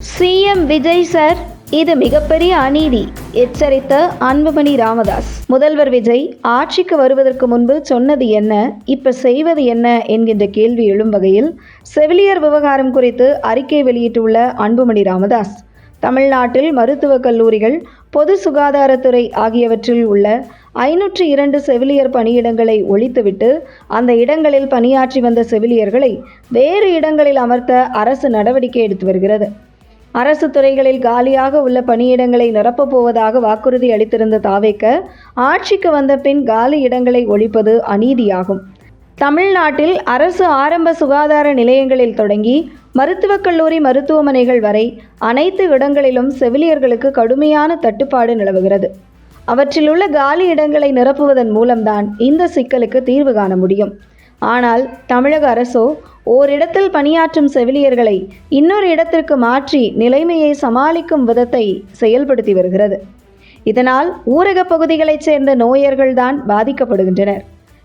CM Vijay sir, இது மிகப்பெரிய அநீதி எச்சரித்த அன்புமணி ராமதாஸ். முதல்வர் விஜய் ஆட்சிக்கு வருவதற்கு முன்பு சொன்னது என்ன, இப்ப செய்வது என்ன என்கின்ற கேள்வி எழும் வகையில் செவிலியர் விவகாரம் குறித்து அறிக்கை வெளியிட்டுள்ள அன்புமணி ராமதாஸ், தமிழ்நாட்டில் மருத்துவக் கல்லூரிகள், பொது சுகாதாரத்துறை ஆகியவற்றில் உள்ள 502 செவிலியர் பணியிடங்களை ஒழித்துவிட்டு அந்த இடங்களில் பணியாற்றி வந்த செவிலியர்களை வேறு இடங்களில் அமர்த்த அரசு நடவடிக்கை எடுத்து வருகிறது. அரசு துறைகளில் காலியாக உள்ள பணியிடங்களை நிரப்பப் போவதாக வாக்குறுதி அளித்திருந்த தாவேக ஆட்சிக்கு வந்த பின் காலி இடங்களை ஒழிப்பது அநீதியாகும். தமிழ்நாட்டில் அரசு ஆரம்ப சுகாதார நிலையங்களில் தொடங்கி மருத்துவக் கல்லூரி, மருத்துவமனைகள் வரை அனைத்து இடங்களிலும் செவிலியர்களுக்கு கடுமையான தட்டுப்பாடு நிலவுகிறது. அவற்றில் உள்ள காலி இடங்களை நிரப்புவதன் மூலம்தான் இந்த சிக்கலுக்கு தீர்வு காண முடியும். ஆனால் தமிழக அரசோ ஓரிடத்தில் பணியாற்றும் செவிலியர்களை இன்னொரு இடத்திற்கு மாற்றி நிலைமையை சமாளிக்கும் விதத்தை செயல்படுத்தி வருகிறது. இதனால் ஊரக பகுதிகளைச் சேர்ந்த நோயர்கள்தான் பாதிக்கப்படுகின்றனர்.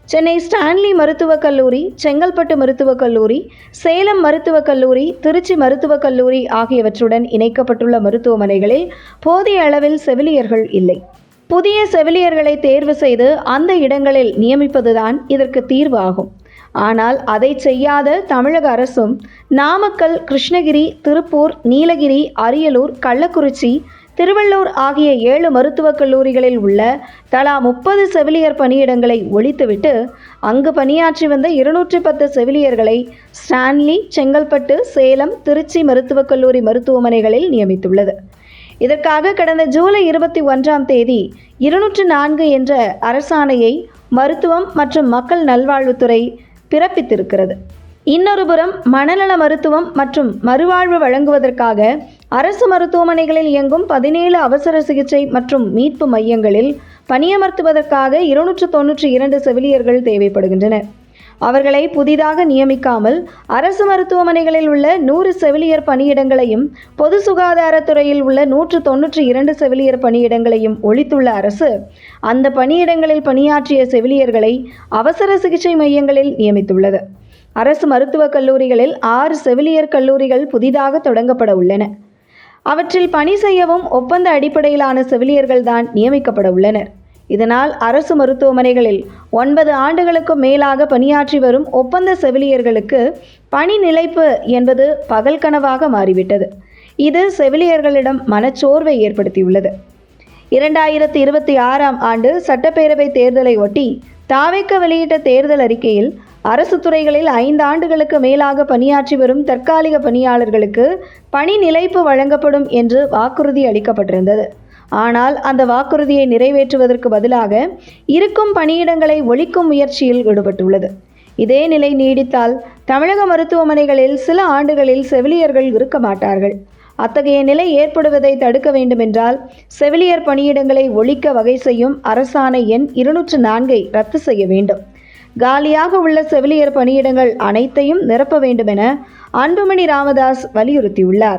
சென்னை ஸ்டான்லி மருத்துவக் கல்லூரி, செங்கல்பட்டு மருத்துவக் கல்லூரி, சேலம் மருத்துவக் கல்லூரி, திருச்சி மருத்துவக் கல்லூரி ஆகியவற்றுடன் இணைக்கப்பட்டுள்ள மருத்துவமனைகளில் போதிய அளவில் செவிலியர்கள் இல்லை. புதிய செவிலியர்களை தேர்வு செய்து அந்த இடங்களில் நியமிப்பதுதான் இதற்கு தீர்வு ஆகும். ஆனால் அதை செய்யாத தமிழக அரசும் நாமக்கல், கிருஷ்ணகிரி, திருப்பூர், நீலகிரி, அரியலூர், கள்ளக்குறிச்சி, திருவள்ளூர் ஆகிய 7 மருத்துவக் கல்லூரிகளில் உள்ள தலா 30 செவிலியர் பணியிடங்களை ஒழித்துவிட்டு அங்கு பணியாற்றி வந்த 210 செவிலியர்களை ஸ்டான்லி, செங்கல்பட்டு, சேலம், திருச்சி மருத்துவக் கல்லூரி மருத்துவமனைகளில் நியமித்துள்ளது. இதற்காக கடந்த ஜூலை 21ஆம் தேதி 204 என்ற அரசாணையை மருத்துவம் மற்றும் மக்கள் நல்வாழ்வுத்துறை பிறப்பித்திருக்கிறது. இன்னொருபுறம் மனநல மருத்துவம் மற்றும் மறுவாழ்வு வழங்குவதற்காக அரசு மருத்துவமனைகளில் இயங்கும் 17 அவசர சிகிச்சை மற்றும் மீட்பு மையங்களில் பணியமர்த்துவதற்காக 292 செவிலியர்கள் தேவைப்படுகின்றனர். அவர்களை புதிதாக நியமிக்காமல் அரசு மருத்துவமனைகளில் உள்ள 100 செவிலியர் பணியிடங்களையும் பொது சுகாதாரத்துறையில் உள்ள 192 செவிலியர் பணியிடங்களையும் ஒழித்துள்ள அரசு அந்த பணியிடங்களில் பணியாற்றிய செவிலியர்களை அவசர சிகிச்சை மையங்களில் நியமித்துள்ளது. அரசு மருத்துவக் கல்லூரிகளில் 6 செவிலியர் கல்லூரிகள் புதிதாக தொடங்கப்பட உள்ளன. அவற்றில் பணி செய்யவும் ஒப்பந்த அடிப்படையிலான செவிலியர்கள்தான் நியமிக்கப்பட உள்ளனர். இதனால் அரசு மருத்துவமனைகளில் 9 ஆண்டுகளுக்கும் மேலாக பணியாற்றி வரும் ஒப்பந்த செவிலியர்களுக்கு பணி நிலைப்பு என்பது பகல் கனவாக மாறிவிட்டது. இது செவிலியர்களிடம் மனச்சோர்வை ஏற்படுத்தியுள்ளது. 2026ஆம் ஆண்டு சட்டப்பேரவை தேர்தலை ஒட்டி தாவேக வெளியிட்ட தேர்தல் அறிக்கையில் அரசு துறைகளில் 5 ஆண்டுகளுக்கு மேலாக பணியாற்றி வரும் தற்காலிக பணியாளர்களுக்கு பணி நிலைப்பு வழங்கப்படும் என்று வாக்குறுதி அளிக்கப்பட்டிருந்தது. ஆனால் அந்த வாக்குறுதியை நிறைவேற்றுவதற்கு பதிலாக இருக்கும் பணியிடங்களை ஒழிக்கும் முயற்சியில் ஈடுபட்டுள்ளது. இதே நிலை நீடித்தால் தமிழக மருத்துவமனைகளில் சில ஆண்டுகளில் செவிலியர்கள் இருக்க மாட்டார்கள். அத்தகைய நிலை ஏற்படுவதை தடுக்க வேண்டுமென்றால் செவிலியர் பணியிடங்களை ஒழிக்க வகை செய்யும் அரசாணை எண் 204ஐ ரத்து செய்ய வேண்டும். காலியாக உள்ள செவிலியர் பணியிடங்கள் அனைத்தையும் நிரப்ப வேண்டுமென அன்புமணி ராமதாஸ் வலியுறுத்தியுள்ளார்.